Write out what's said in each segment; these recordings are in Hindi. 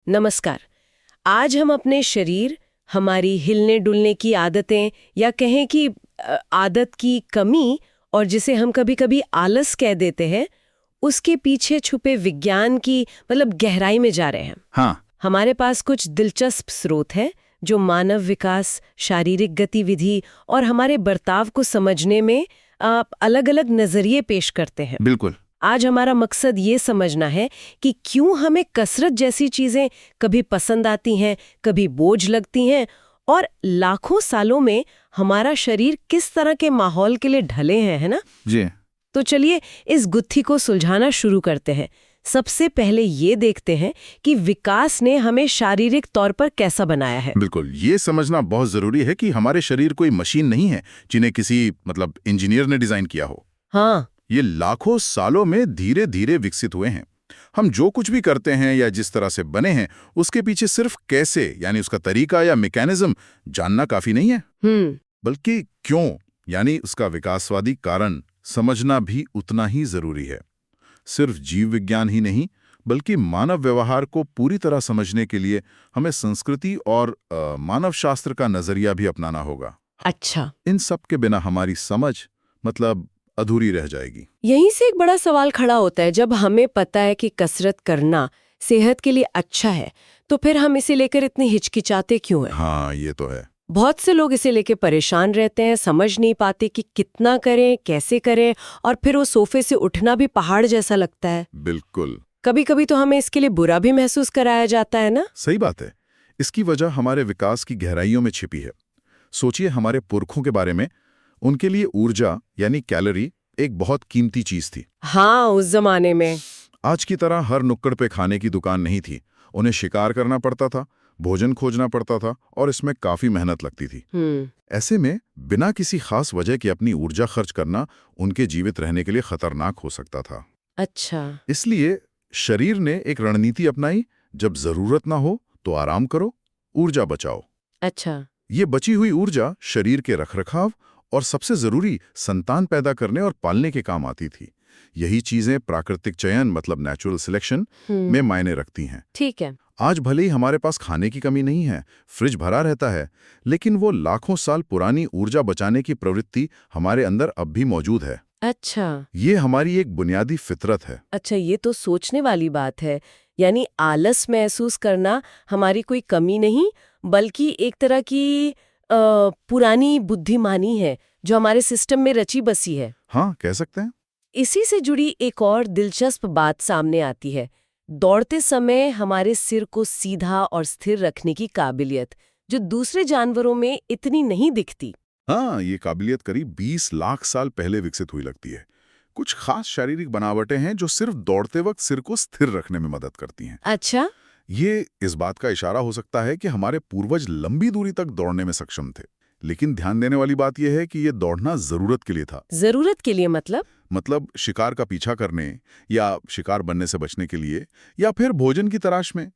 नमस्कार। आज हम अपने शरीर, हमारी हिलने डुलने की आदतें या कहें कि आदत की कमी और जिसे हम कभी-कभी आलस कह देते हैं, उसके पीछे छुपे विज्ञान की गहराई में जा रहे हैं। हाँ। हमारे पास कुछ दिलचस्प स्रोत हैं जो मानव विकास, शारीरिक गतिविधि और हमारे बर्ताव को समझने में अलग-अलग नजरिए पेश करते हैं। बिल्कुल। आज हमारा मकसद ये समझना है कि क्यों हमें कसरत जैसी चीजें कभी पसंद आती हैं, कभी बोझ लगती हैं और लाखों सालों में हमारा शरीर किस तरह के माहौल के लिए ढले हैं, है ना? जी। तो चलिए इस गुत्थी को सुलझाना शुरू करते हैं। सबसे पहले ये देखते हैं कि विकास ने हमें शारीरिक तौर पर कैसा बनाया है। बिल्कुल, ये समझना बहुत जरूरी है कि हमारे शरीर कोई मशीन नहीं है जिन्हें किसी इंजीनियर ने डिजाइन किया हो। हाँ। ये लाखों सालों में धीरे धीरे विकसित हुए हैं। हम जो कुछ भी करते हैं या जिस तरह से बने हैं, उसके पीछे सिर्फ कैसे यानी उसका तरीका या मैकेनिज्म जानना काफी नहीं है, बल्कि क्यों यानी उसका विकासवादी कारण समझना भी उतना ही जरूरी है। सिर्फ जीव विज्ञान ही नहीं, बल्कि मानव व्यवहार को पूरी तरह समझने के लिए हमें संस्कृति और मानव शास्त्र का नजरिया भी अपनाना होगा। अच्छा। इन सब के बिना हमारी समझ अधूरी रह जाएगी। यहीं से एक बड़ा सवाल खड़ा होता है, जब हमें पता है कि कसरत करना सेहत के लिए अच्छा है, तो फिर हम इसे लेकर इतने हिचकिचाते क्यों हैं? हाँ, ये तो है। बहुत से लोग इसे लेकर परेशान रहते हैं, समझ नहीं पाते कि कितना करें, कैसे करें, और फिर वो सोफे से उठना भी पहाड़ जैसा लगता है। बिल्कुल। कभी कभी तो हमें इसके लिए बुरा भी महसूस कराया जाता है ना? सही बात है। इसकी वजह हमारे विकास की गहराइयों में छिपी है। सोचिए हमारे पुरखों के बारे में। उनके लिए ऊर्जा यानी कैलोरी एक बहुत कीमती चीज थी। हाँ, उस जमाने में आज की तरह हर नुक्कड़ पे खाने की दुकान नहीं थी। उन्हें शिकार करना पड़ता था, भोजन खोजना पड़ता था और इसमें काफी मेहनत लगती थी। ऐसे में बिना किसी खास वजह के अपनी ऊर्जा खर्च करना उनके जीवित रहने के लिए खतरनाक हो सकता था। अच्छा। इसलिए शरीर ने एक रणनीति अपनाई, जब जरूरत ना हो तो आराम करो, ऊर्जा बचाओ। अच्छा। ये बची हुई ऊर्जा शरीर के रखरखाव और सबसे जरूरी संतान पैदा करने और पालने के काम आती थी। यही चीजें प्राकृतिक चयन नेचुरल सिलेक्शन में मायने रखती हैं। ठीक है। आज भले ही हमारे पास खाने की कमी नहीं है, फ्रिज भरा रहता है, लेकिन वो लाखों साल पुरानी ऊर्जा बचाने की प्रवृत्ति हमारे अंदर अब भी मौजूद है। अच्छा। ये हमारी एक बुनियादी फितरत है। अच्छा, ये तो सोचने वाली बात है। यानी आलस महसूस करना हमारी कोई कमी नहीं, बल्कि एक तरह की पुरानी बुद्धिमानी है जो हमारे सिस्टम में रची बसी है। हाँ, कह सकते हैं। इसी से जुड़ी एक और दिलचस्प बात सामने आती है। दौड़ते समय हमारे सिर को सीधा और स्थिर रखने की काबिलियत, जो दूसरे जानवरों में इतनी नहीं दिखती। हाँ, ये काबिलियत करीब 20 लाख साल पहले विकसित हुई लगती है। कुछ खास शारीरिक बनावटें हैं जो सिर्फ दौड़ते वक्त सिर को स्थिर रखने में मदद करती हैं। अच्छा। ये इस बात का इशारा हो सकता है कि हमारे पूर्वज लंबी दूरी तक दौड़ने में सक्षम थे। लेकिन ध्यान देने वाली बात यह है कि ये दौड़ना जरूरत के लिए था। जरूरत के लिए मतलब शिकार का पीछा करने या शिकार बनने से बचने के लिए या फिर भोजन की तलाश में।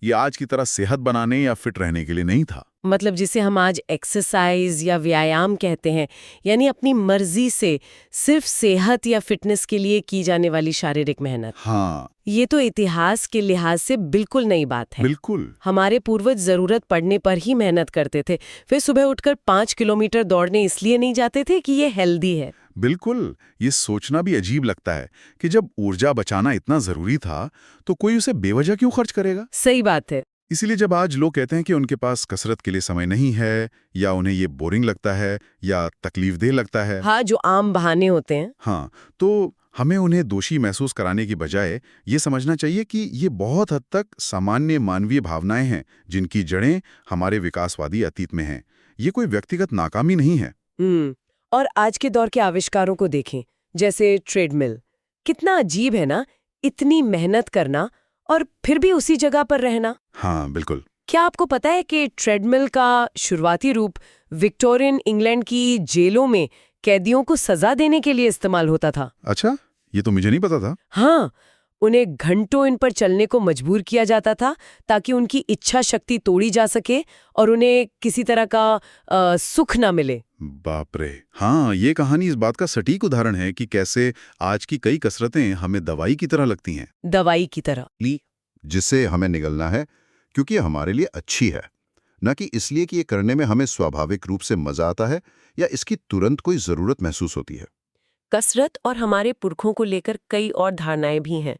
ये आज की तरह सेहत बनाने या फिट रहने के लिए नहीं था। जिसे हम आज एक्सरसाइज या व्यायाम कहते हैं, यानी अपनी मर्जी से सिर्फ सेहत या फिटनेस के लिए की जाने वाली शारीरिक मेहनत। हाँ, ये तो इतिहास के लिहाज से बिल्कुल नई बात है। बिल्कुल। हमारे पूर्वज जरूरत पड़ने पर ही मेहनत करते थे। वे सुबह उठकर 5 किलोमीटर दौड़ने इसलिए नहीं जाते थे कि ये हेल्दी है। बिल्कुल। ये सोचना भी अजीब लगता है कि जब ऊर्जा बचाना इतना जरूरी था तो कोई उसे बेवजह क्यों खर्च करेगा। सही बात है। इसीलिए जब आज लोग कहते हैं कि उनके पास कसरत के लिए समय नहीं है या उन्हें ये बोरिंग लगता है या तकलीफदेह लगता है, हाँ, जो आम बहाने होते हैं, हाँ, तो हमें उन्हें दोषी महसूस कराने की बजाय ये समझना चाहिए कि ये बहुत हद तक सामान्य मानवीय भावनाएं हैं जिनकी जड़ें हमारे विकासवादी अतीत में हैं। ये कोई व्यक्तिगत नाकामी नहीं है। और आज के दौर के आविष्कारों को देखें, जैसे ट्रेडमिल। कितना अजीब है ना, इतनी मेहनत करना और फिर भी उसी जगह पर रहना। हाँ, बिल्कुल। क्या आपको पता है कि ट्रेडमिल का शुरुआती रूप विक्टोरियन इंग्लैंड की जेलों में कैदियों को सजा देने के लिए इस्तेमाल होता था? अच्छा, ये तो मुझे नहीं पता था। हाँ, उन्हें घंटों इन पर चलने को मजबूर किया जाता था ताकि उनकी इच्छा शक्ति तोड़ी जा सके और उन्हें किसी तरह का सुख ना मिले। बाप रे। हाँ, ये कहानी इस बात का सटीक उदाहरण है कि कैसे आज की कई कसरतें हमें दवाई की तरह लगती हैं। दवाई की तरह। जिससे हमें निगलना है, क्योंकि ये हमारे लिए अच्छी है, न कि इसलिए कि ये करने में हमें स्वाभाविक रूप से मजा आता है या इसकी तुरंत कोई जरूरत महसूस होती है। कसरत और हमारे पुरखों को लेकर कई और धारणाएं भी हैं।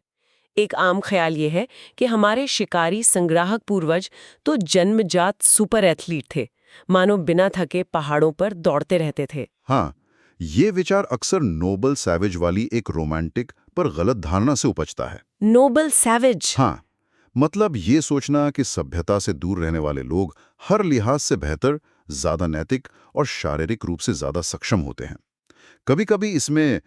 एक आम ख्याल ये है कि हमारे शिकारी संग्राहक पूर्वज तो जन्मजात सुपर एथलीट थे, मानो बिना थके पहाड़ों पर दौड़ते रहते थे। हाँ, ये विचार अक्सर नोबल सैवेज वाली एक रोमांटिक पर गलत धारणा से उपजता है। Noble savage? हाँ, मतलब ये सोचना कि सभ्यता से दूर रहने वाले लोग हर लिहाज से बेहतर, ज्यादा नैतिक और शारीरिक रूप से ज्यादा सक्षम होते हैं। कभी कभी इसमें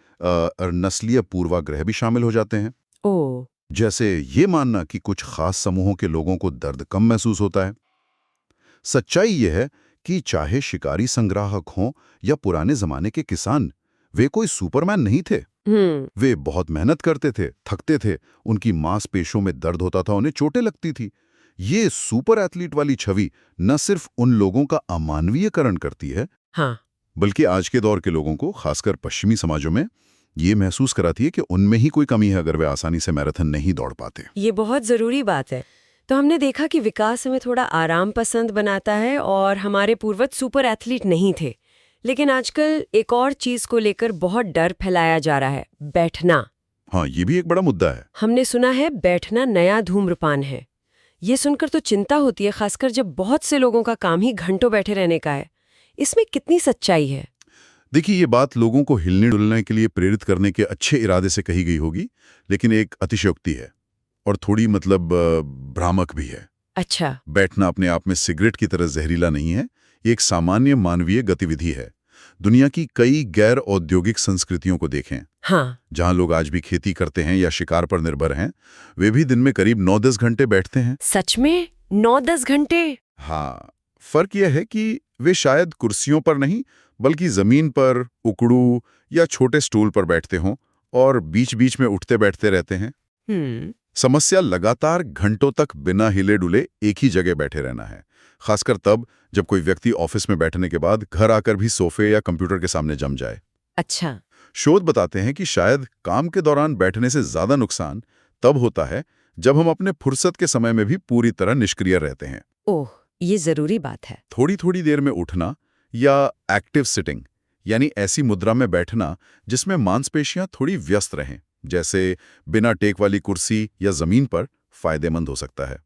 नस्लीय पूर्वाग्रह भी शामिल हो जाते हैं। ओह, जैसे ये मानना कि कुछ खास समूहों के लोगों को दर्द कम महसूस होता है। सच्चाई ये है कि चाहे शिकारी संग्राहक हों या पुराने जमाने के किसान, वे कोई सुपरमैन नहीं थे। वे बहुत मेहनत करते थे, थकते थे, उनकी मांसपेशियों में दर्द होता था, उन्हें चोटें लगती थी। ये सुपर एथलीट वाली छवि न सिर्फ उन लोगों का अमानवीयकरण करती है, हाँ, बल्कि आज के दौर के लोगों को, खासकर पश्चिमी समाजों में, ये महसूस कराती है कि उनमें ही कोई कमी है अगर वे आसानी से मैराथन नहीं दौड़ पाते। ये बहुत जरूरी बात है। तो हमने देखा कि विकास हमें थोड़ा आराम पसंद बनाता है और हमारे पूर्वज सुपर एथलीट नहीं थे। लेकिन आजकल एक और चीज को लेकर बहुत डर फैलाया जा रहा है, बैठना। हाँ, ये भी एक बड़ा मुद्दा है। हमने सुना है बैठना नया धूम्रपान है। ये सुनकर तो चिंता होती है, खासकर जब बहुत से लोगों का काम ही घंटों बैठे रहने का है। इसमें कितनी सच्चाई है? देखिए, ये बात लोगों को हिलने डुलने के लिए प्रेरित करने के अच्छे इरादे से कही गई होगी, लेकिन एक अतिशयोक्ति है और थोड़ी भ्रामक भी है। अच्छा। बैठना अपने आप में सिगरेट की तरह जहरीला नहीं है, ये एक सामान्य मानवीय गतिविधि है। दुनिया की कई गैर औद्योगिक संस्कृतियों को देखें, हाँ, जहां लोग आज भी खेती करते हैं या शिकार पर निर्भर हैं, वे भी दिन में करीब 9-10 घंटे बैठते हैं। सच में 9-10 घंटे? हाँ, फर्क यह है कि वे शायद कुर्सियों पर नहीं, बल्कि जमीन पर, उकड़ू या छोटे स्टूल पर बैठते हों और बीच बीच में उठते बैठते रहते हैं। समस्या लगातार घंटों तक बिना हिले डुले एक ही जगह बैठे रहना है, खासकर तब जब कोई व्यक्ति ऑफिस में बैठने के बाद घर आकर भी सोफे या कंप्यूटर के सामने जम जाए। अच्छा। शोध बताते हैं कि शायद काम के दौरान बैठने से ज्यादा नुकसान तब होता है जब हम अपने फुर्सत के समय में भी पूरी तरह निष्क्रिय रहते हैं। ओह, ये जरूरी बात है। थोड़ी थोड़ी देर में उठना या एक्टिव सिटिंग, यानी ऐसी मुद्रा में बैठना जिसमें मांसपेशियां थोड़ी व्यस्त रहें, जैसे बिना टेक वाली कुर्सी या जमीन पर, फायदेमंद हो सकता है।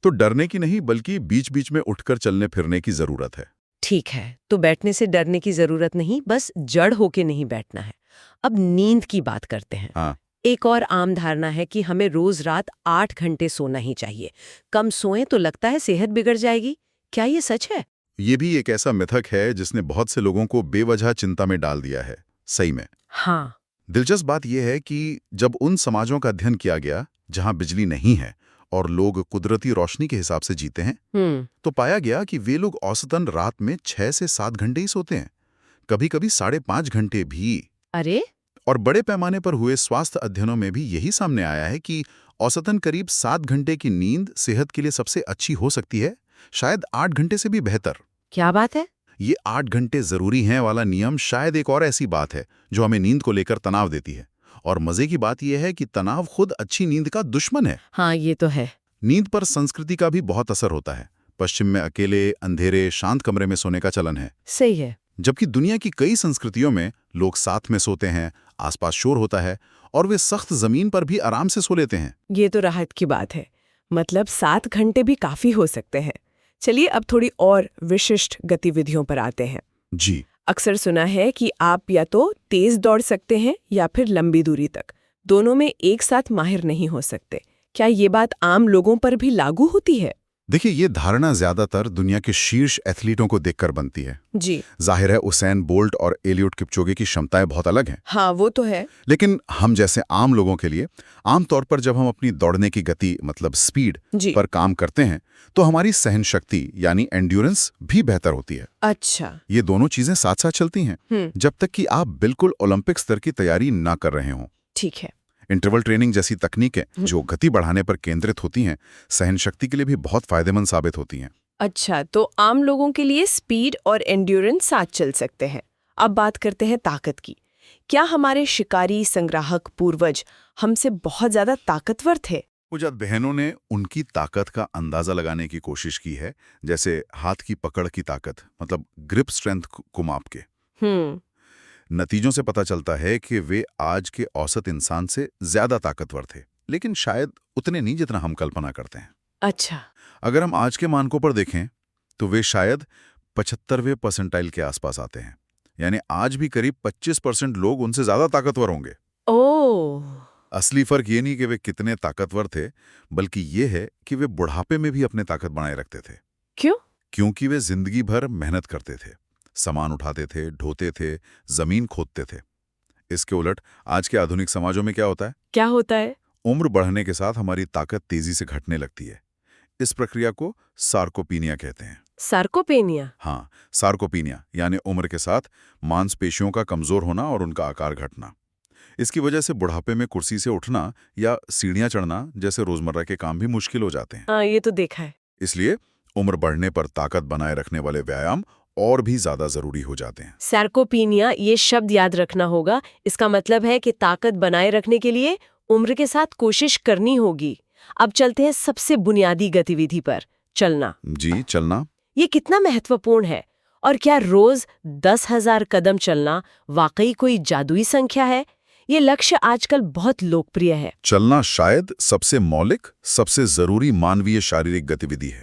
तो डरने की नहीं, बल्कि बीच बीच में उठकर चलने फिरने की जरूरत है। ठीक है, तो बैठने से डरने की जरूरत नहीं, बस जड़ होके नहीं बैठना है। अब नींद की बात करते हैं। हाँ, एक और आम धारणा है कि हमें रोज रात 8 घंटे सोना ही चाहिए। कम सोएं तो लगता है सेहत बिगड़ जाएगी। क्या ये सच है? ये भी एक ऐसा मिथक है जिसने बहुत से लोगों को बेवजह चिंता में डाल दिया है। सही में। हाँ। दिलचस्प बात यह है कि जब उन समाजों का अध्ययन किया गया जहां बिजली नहीं है और लोग कुदरती रोशनी के हिसाब से जीते हैं, तो पाया गया कि वे लोग औसतन रात में 6 से 7 घंटे ही सोते हैं, कभी-कभी 5.5 घंटे भी। अरे! और बड़े पैमाने पर हुए स्वास्थ्य अध्ययनों में भी यही सामने आया है कि औसतन करीब 7 घंटे की नींद सेहत के लिए सबसे अच्छी हो सकती है, शायद 8 घंटे से भी बेहतर। क्या बात है? ये 8 घंटे जरूरी हैं वाला नियम शायद एक और ऐसी बात है जो हमें नींद को लेकर तनाव देती है। और मजे की बात यह है कि तनाव खुद अच्छी नींद का दुश्मन है। हाँ, ये तो है। नींद पर संस्कृति का भी बहुत असर होता है। पश्चिम में अकेले, अंधेरे, शांत कमरे में सोने का चलन है, सही है। जबकि दुनिया की कई संस्कृतियों में लोग साथ में सोते हैं, आसपास शोर होता है और वे सख्त जमीन पर भी आराम से सो लेते हैं। ये तो राहत की बात है। मतलब 7 घंटे भी काफी हो सकते हैं। चलिए अब थोड़ी और विशिष्ट गतिविधियों पर आते हैं। जी, अक्सर सुना है कि आप या तो तेज दौड़ सकते हैं या फिर लंबी दूरी तक, दोनों में एक साथ माहिर नहीं हो सकते। क्या ये बात आम लोगों पर भी लागू होती है? देखिए, ये धारणा ज्यादातर दुनिया के शीर्ष एथलीटों को देखकर बनती है। जी। जाहिर है उसैन बोल्ट और एलियट किपचोगे की क्षमताएं बहुत अलग हैं। हाँ, वो तो है। लेकिन हम जैसे आम लोगों के लिए आमतौर पर जब हम अपनी दौड़ने की गति स्पीड पर काम करते हैं, तो हमारी सहन शक्ति यानी एंड्योरेंस भी बेहतर होती है। अच्छा। ये दोनों चीजें साथ साथ चलती हैं, जब तक कि आप बिल्कुल ओलंपिक स्तर की तैयारी ना कर रहे हों। ठीक है। इंटरवल ट्रेनिंग जैसी तकनीकें जो गति बढ़ाने पर केंद्रित होती हैं, सहन शक्ति के लिए भी बहुत फायदेमंद साबित होती हैं। अच्छा, तो आम लोगों के लिए स्पीड और एंड्योरेंस साथ चल सकते हैं। अब बात करते हैं ताकत की। क्या हमारे शिकारी संग्राहक पूर्वज हमसे बहुत ज्यादा ताकतवर थे? पूजा बहनों ने उनकी ताकत का अंदाजा लगाने की कोशिश की है, जैसे हाथ की पकड़ की ताकत, मतलब ग्रिप स्ट्रेंथ को माप के। नतीजों से पता चलता है कि वे आज के औसत इंसान से ज्यादा ताकतवर थे, लेकिन शायद उतने नहीं जितना हम कल्पना करते हैं। अच्छा। अगर हम आज के मानकों पर देखें तो वे शायद 75वें परसेंटाइल के आसपास आते हैं, यानी आज भी करीब 25% लोग उनसे ज्यादा ताकतवर होंगे। ओह। असली फर्क ये नहीं कि वे कितने ताकतवर थे, बल्कि ये है कि वे बुढ़ापे में भी अपनी ताकत बनाए रखते थे। क्यों? क्योंकि वे जिंदगी भर मेहनत करते थे, सामान उठाते थे, ढोते थे, जमीन खोदते थे। इसके उलट आज के आधुनिक समाजों में क्या होता है? क्या होता है? उम्र बढ़ने के साथ हमारी ताकत तेजी से घटने लगती है। इस प्रक्रिया को सार्कोपीनिया कहते हैं। सार्कोपेनिया? हाँ, सार्कोपीनिया यानी उम्र के साथ मांसपेशियों का कमजोर होना और उनका आकार घटना। इसकी वजह से बुढ़ापे में कुर्सी से उठना या सीढ़ियां चढ़ना जैसे रोजमर्रा के काम भी मुश्किल हो जाते हैं। हाँ, ये तो देखा है। इसलिए उम्र बढ़ने पर ताकत बनाए रखने वाले व्यायाम और भी ज्यादा जरूरी हो जाते हैं। सार्कोपीनिया, ये शब्द याद रखना होगा। इसका मतलब है कि ताकत बनाए रखने के लिए उम्र के साथ कोशिश करनी होगी। अब चलते हैं सबसे बुनियादी गतिविधि पर, चलना। जी, चलना। ये कितना महत्वपूर्ण है? और क्या रोज 10,000 कदम चलना वाकई कोई जादुई संख्या है? ये लक्ष्य आजकल बहुत लोकप्रिय है। चलना शायद सबसे मौलिक, सबसे जरूरी मानवीय शारीरिक गतिविधि है।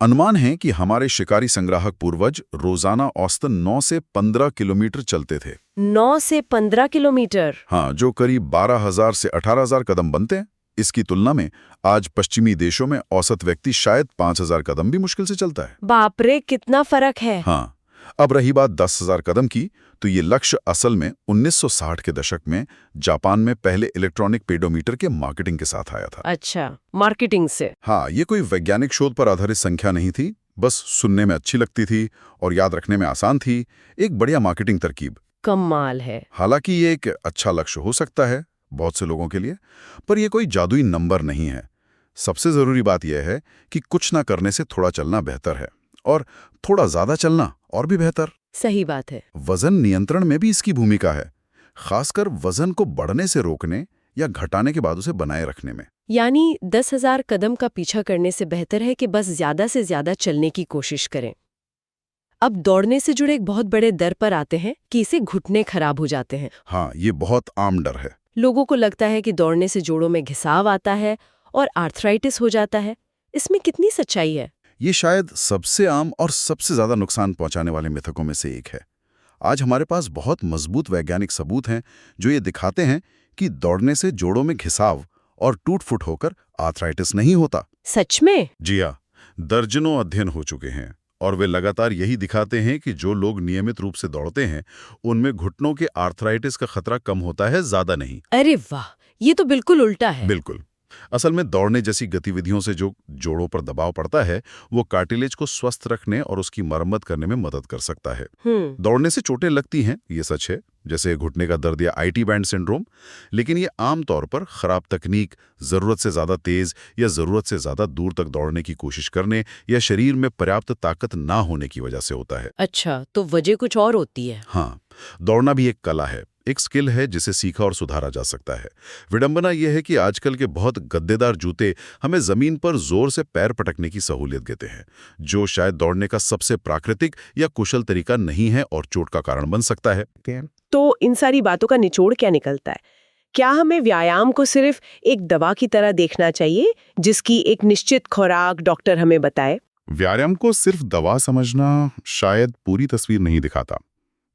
अनुमान है कि हमारे शिकारी संग्राहक पूर्वज रोजाना औसतन 9 से 15 किलोमीटर चलते थे। 9 से 15 किलोमीटर? हाँ, जो करीब 12,000 से 18,000 कदम बनते हैं। इसकी तुलना में आज पश्चिमी देशों में औसत व्यक्ति शायद 5,000 कदम भी मुश्किल से चलता है। बाप रे, कितना फर्क है। हाँ, अब रही बात 10,000 कदम की, तो ये लक्ष्य असल में 1960 के दशक में जापान में पहले इलेक्ट्रॉनिक पेडोमीटर के मार्केटिंग के साथ आया था। अच्छा, मार्केटिंग से? हाँ, ये कोई वैज्ञानिक शोध पर आधारित संख्या नहीं थी, बस सुनने में अच्छी लगती थी और याद रखने में आसान थी। एक बढ़िया मार्केटिंग तरकीब। कमाल है। हालांकि ये एक अच्छा लक्ष्य हो सकता है बहुत से लोगों के लिए, पर यह कोई जादुई नंबर नहीं है। सबसे जरूरी बात यह है कि कुछ ना करने से थोड़ा चलना बेहतर है, और थोड़ा ज्यादा चलना और भी बेहतर। सही बात है। वजन नियंत्रण में भी इसकी भूमिका है, खासकर वजन को बढ़ने से रोकने या घटाने के बाद उसे बनाए रखने में। यानी 10,000 कदम का पीछा करने से बेहतर है कि बस ज्यादा से ज्यादा चलने की कोशिश करें। अब दौड़ने से जुड़े एक बहुत बड़े डर पर आते हैं कि इसे घुटने खराब हो जाते हैं। हाँ, ये बहुत आम डर है। लोगों को लगता है कि दौड़ने से जोड़ों में घिसाव आता है और आर्थराइटिस हो जाता है। इसमें कितनी सच्चाई है? ये शायद सबसे आम और सबसे ज्यादा नुकसान पहुंचाने वाले मिथकों में से एक है। आज हमारे पास बहुत मजबूत वैज्ञानिक सबूत हैं जो ये दिखाते हैं कि दौड़ने से जोड़ों में घिसाव और टूट-फूट होकर आर्थराइटिस नहीं होता। सच में? जी हाँ, दर्जनों अध्ययन हो चुके हैं और वे लगातार यही दिखाते हैं कि जो लोग नियमित रूप से दौड़ते हैं उनमें घुटनों के आर्थराइटिस का खतरा कम होता है, ज्यादा नहीं। अरे वाह, ये तो बिल्कुल उल्टा है। बिल्कुल। असल में दौड़ने जैसी गतिविधियों से जो जोड़ों पर दबाव पड़ता है वो कार्टिलेज को स्वस्थ रखने और उसकी मरम्मत करने में मदद कर सकता है। दौड़ने से चोटें लगती हैं, ये सच है, जैसे घुटने का दर्द या IT बैंड सिंड्रोम, लेकिन ये आमतौर पर खराब तकनीक, जरूरत से ज्यादा तेज या जरूरत से ज्यादा दूर तक दौड़ने की कोशिश करने या शरीर में पर्याप्त ताकत ना होने की वजह से होता है। अच्छा, तो वजह कुछ और होती है। हाँ, दौड़ना भी एक कला है, एक स्किल है जिसे सीखा और सुधारा जा सकता है। विडंबना यह है कि आजकल के बहुत गद्देदार जूते हमें जमीन पर जोर से पैर पटकने की सहूलियत देते हैं, जो शायद दौड़ने का सबसे प्राकृतिक या कुशल तरीका नहीं है और चोट का कारण बन सकता है। तो इन सारी बातों का निचोड़ क्या निकलता है? क्या हमें व्यायाम को सिर्फ एक दवा की तरह देखना चाहिए जिसकी एक निश्चित खुराक डॉक्टर हमें बताए? व्यायाम को सिर्फ दवा समझना शायद पूरी तस्वीर नहीं दिखाता।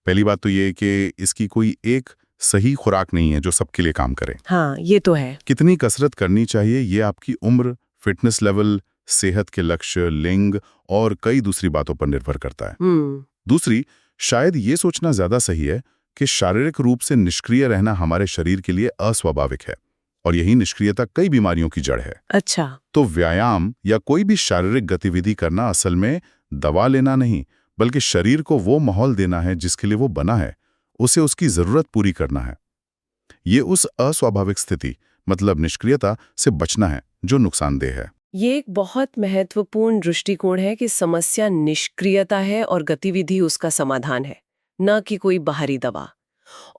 पहली बात तो ये कि इसकी कोई एक सही खुराक नहीं है जो सबके लिए काम करे। हाँ, ये तो है। कितनी कसरत करनी चाहिए ये आपकी उम्र, फिटनेस लेवल, सेहत के लक्ष्य, लिंग और कई दूसरी बातों पर निर्भर करता है। दूसरी, शायद ये सोचना ज्यादा सही है कि शारीरिक रूप से निष्क्रिय रहना हमारे शरीर के लिए अस्वाभाविक है और यही निष्क्रियता कई बीमारियों की जड़ है। अच्छा। तो व्यायाम या कोई भी शारीरिक गतिविधि करना असल में दवा लेना नहीं, बल्कि शरीर को वो माहौल देना है जिसके लिए वो बना है, उसे उसकी जरूरत पूरी करना है। ये उस अस्वाभाविक स्थिति, मतलब निष्क्रियता से बचना है जो नुकसानदेह है। ये एक बहुत महत्वपूर्ण दृष्टिकोण है कि समस्या निष्क्रियता है और गतिविधि उसका समाधान है, न कि कोई बाहरी दवा।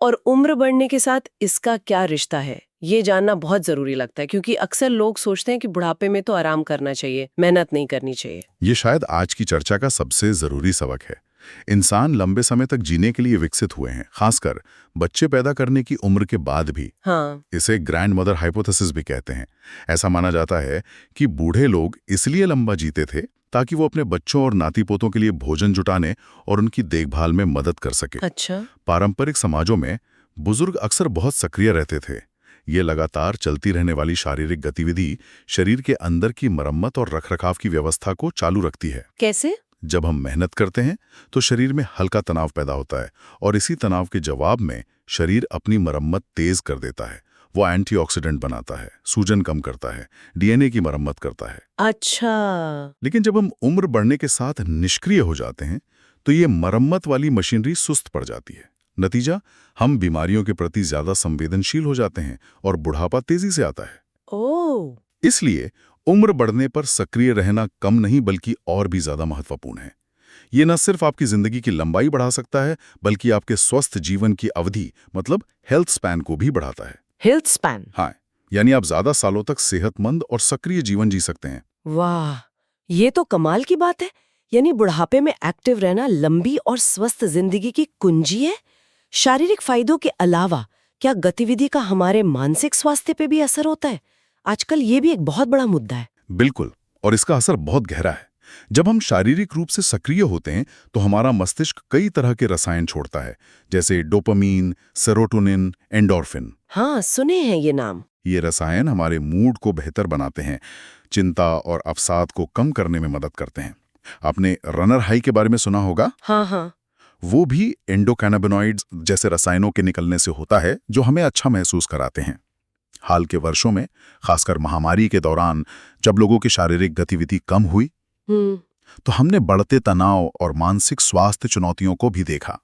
और उम्र बढ़ने के साथ इसका क्या रिश्ता है, ये जानना बहुत जरूरी लगता है, क्योंकि अक्सर लोग सोचते हैं कि बुढ़ापे में तो आराम करना चाहिए, मेहनत नहीं करनी चाहिए। ये शायद आज की चर्चा का सबसे जरूरी सबक है। इंसान लंबे समय तक जीने के लिए विकसित हुए हैं, खासकर बच्चे पैदा करने की उम्र के बाद भी। हाँ। इसे ग्रैंड मदर हाइपोथेसिस भी कहते हैं। ऐसा माना जाता है कि बूढ़े लोग इसलिए लंबा जीते थे ताकि वो अपने बच्चों और नाती पोतों के लिए भोजन जुटाने और उनकी देखभाल में मदद कर सके। अच्छा। पारंपरिक समाजों में बुजुर्ग अक्सर बहुत सक्रिय रहते थे। ये लगातार चलती रहने वाली शारीरिक गतिविधि शरीर के अंदर की मरम्मत और रखरखाव की व्यवस्था को चालू रखती है। कैसे? जब हम मेहनत करते हैं तो शरीर में हल्का तनाव पैदा होता है और इसी तनाव के जवाब में शरीर अपनी मरम्मत तेज कर देता है। वो एंटीऑक्सीडेंट बनाता है, सूजन कम करता है, डीएनए की मरम्मत करता है। अच्छा। लेकिन जब हम उम्र बढ़ने के साथ निष्क्रिय हो जाते हैं तो ये मरम्मत वाली मशीनरी सुस्त पड़ जाती है। नतीजा, हम बीमारियों के प्रति ज्यादा संवेदनशील हो जाते हैं और बुढ़ापा तेजी से आता है। ओह। इसलिए उम्र बढ़ने पर सक्रिय रहना कम नहीं बल्कि और भी ज्यादा महत्वपूर्ण है। ये न सिर्फ आपकी जिंदगी की लंबाई बढ़ा सकता है बल्कि आपके स्वस्थ जीवन की अवधि मतलब हेल्थ स्पैन को भी बढ़ाता है। Health span? हाँ, यानी आप ज्यादा सालों तक सेहतमंद और सक्रिय जीवन जी सकते हैं। वाह, ये तो कमाल की बात है। यानी बुढ़ापे में एक्टिव रहना लंबी और स्वस्थ जिंदगी की कुंजी है। शारीरिक फायदों के अलावा क्या गतिविधि का हमारे मानसिक स्वास्थ्य पे भी असर होता है? आजकल ये भी एक बहुत बड़ा मुद्दा है। बिल्कुल, और इसका असर बहुत गहरा है। जब हम शारीरिक रूप से सक्रिय होते हैं तो हमारा मस्तिष्क कई तरह के रसायन छोड़ता है, जैसे डोपामीन, सेरोटोनिन, एंडोर्फिन। हाँ, सुने हैं ये नाम। ये रसायन हमारे मूड को बेहतर बनाते हैं, चिंता और अवसाद को कम करने में मदद करते हैं। आपने रनर हाई के बारे में सुना होगा? हाँ हाँ। वो भी एंडोकैनाबिनॉइड्स जैसे रसायनों के निकलने से होता है जो हमें अच्छा महसूस कराते हैं। हाल के वर्षों में, खासकर महामारी के दौरान जब लोगों की शारीरिक गतिविधि कम हुई, तो हमने बढ़ते तनाव और मानसिक स्वास्थ्य चुनौतियों को भी देखा।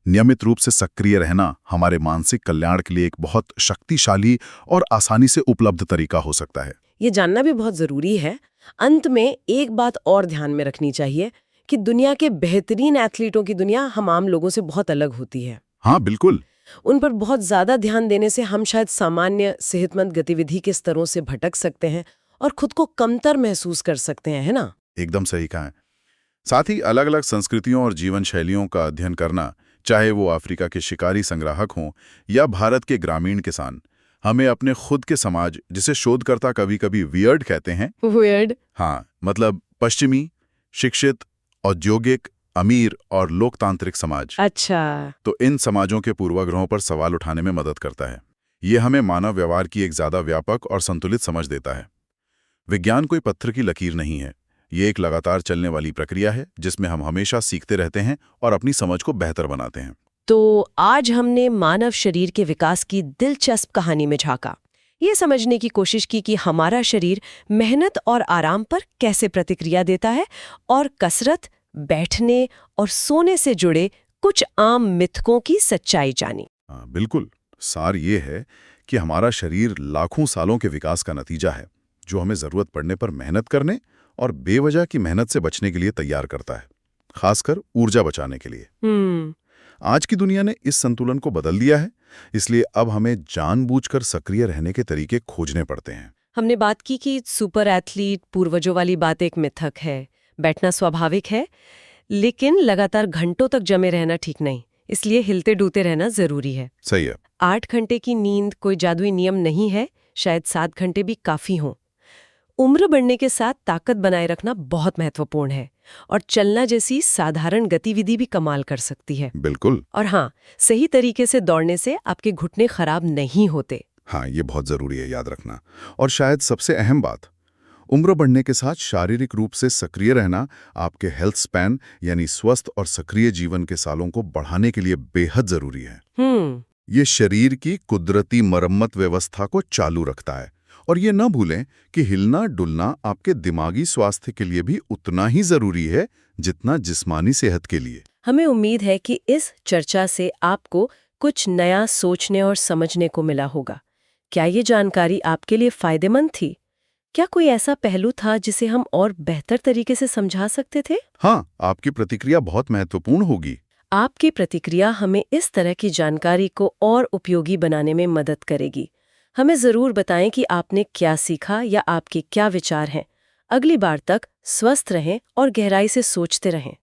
नियमित रूप से सक्रिय रहना हमारे मानसिक कल्याण के लिए एक बहुत शक्तिशाली और आसानी से उपलब्ध तरीका हो सकता है। ये जानना भी बहुत जरूरी है। अंत में एक बात और ध्यान में रखनी चाहिए कि दुनिया के बेहतरीन एथलीटों की दुनिया हम आम लोगों से बहुत अलग होती है। हाँ बिल्कुल। उन पर बहुत ज्यादा ध्यान देने से हम शायद सामान्य सेहतमंद गतिविधि के स्तरों से भटक सकते हैं और खुद को कमतर महसूस कर सकते हैं, है ना? एकदम सही कहा है। साथ ही अलग अलग संस्कृतियों और जीवन शैलियों का अध्ययन करना, चाहे वो अफ्रीका के शिकारी संग्राहक हों या भारत के ग्रामीण किसान, हमें अपने खुद के समाज, जिसे शोधकर्ता कभी कभी वियर्ड कहते हैं। वियर्ड? हाँ, मतलब पश्चिमी, शिक्षित, औद्योगिक, अमीर और लोकतांत्रिक समाज। अच्छा। तो इन समाजों के पूर्वाग्रहों पर सवाल उठाने में मदद करता है। ये हमें मानव व्यवहार की एक ज्यादा व्यापक और संतुलित समझ देता है। विज्ञान कोई पत्थर की लकीर नहीं है। ये एक लगातार चलने वाली प्रक्रिया है जिसमें हम हमेशा सीखते रहते हैं और अपनी समझ को बेहतर बनाते हैं। तो आज हमने मानव शरीर के विकास की दिलचस्प कहानी में झांका। ये समझने की कोशिश की कि हमारा शरीर मेहनत और आराम पर कैसे प्रतिक्रिया देता है और कसरत, बैठने और सोने से जुड़े कुछ आम मिथकों की सच्चाई जानी। बिल्कुल। सार ये है कि हमारा शरीर लाखों सालों के विकास का नतीजा है, जो हमें जरूरत पड़ने पर मेहनत करने और बेवजह की मेहनत से बचने के लिए तैयार करता है, खासकर ऊर्जा बचाने के लिए। आज की दुनिया ने इस संतुलन को बदल दिया है, इसलिए अब हमें जानबूझकर सक्रिय रहने के तरीके खोजने पड़ते हैं। हमने बात की कि सुपर एथलीट, पूर्वजों वाली बात एक मिथक है, बैठना स्वाभाविक है, लेकिन लगातार घंटों तक जमे रहना ठीक नहीं, इसलिए हिलते डूलते रहना जरूरी है। सही है। 8 घंटे की नींद कोई जादुई नियम नहीं है, शायद 7 घंटे भी काफी हों। उम्र बढ़ने के साथ ताकत बनाए रखना बहुत महत्वपूर्ण है और चलना जैसी साधारण गतिविधि भी कमाल कर सकती है। बिल्कुल। और हाँ, सही तरीके से दौड़ने से आपके घुटने खराब नहीं होते। हाँ, ये बहुत जरूरी है याद रखना। और शायद सबसे अहम बात, उम्र बढ़ने के साथ शारीरिक रूप से सक्रिय रहना आपके हेल्थ स्पैन यानी स्वस्थ और सक्रिय जीवन के सालों को बढ़ाने के लिए बेहद जरूरी है। ये शरीर की कुदरती मरम्मत व्यवस्था को चालू रखता है। और ये न भूलें कि हिलना डुलना आपके दिमागी स्वास्थ्य के लिए भी उतना ही जरूरी है जितना जिस्मानी सेहत के लिए। हमें उम्मीद है कि इस चर्चा से आपको कुछ नया सोचने और समझने को मिला होगा। क्या ये जानकारी आपके लिए फायदेमंद थी? क्या कोई ऐसा पहलू था जिसे हम और बेहतर तरीके से समझा सकते थे? हाँ, आपकी प्रतिक्रिया बहुत महत्वपूर्ण होगी। आपकी प्रतिक्रिया हमें इस तरह की जानकारी को और उपयोगी बनाने में मदद करेगी। हमें ज़रूर बताएं कि आपने क्या सीखा या आपके क्या विचार हैं। अगली बार तक स्वस्थ रहें और गहराई से सोचते रहें।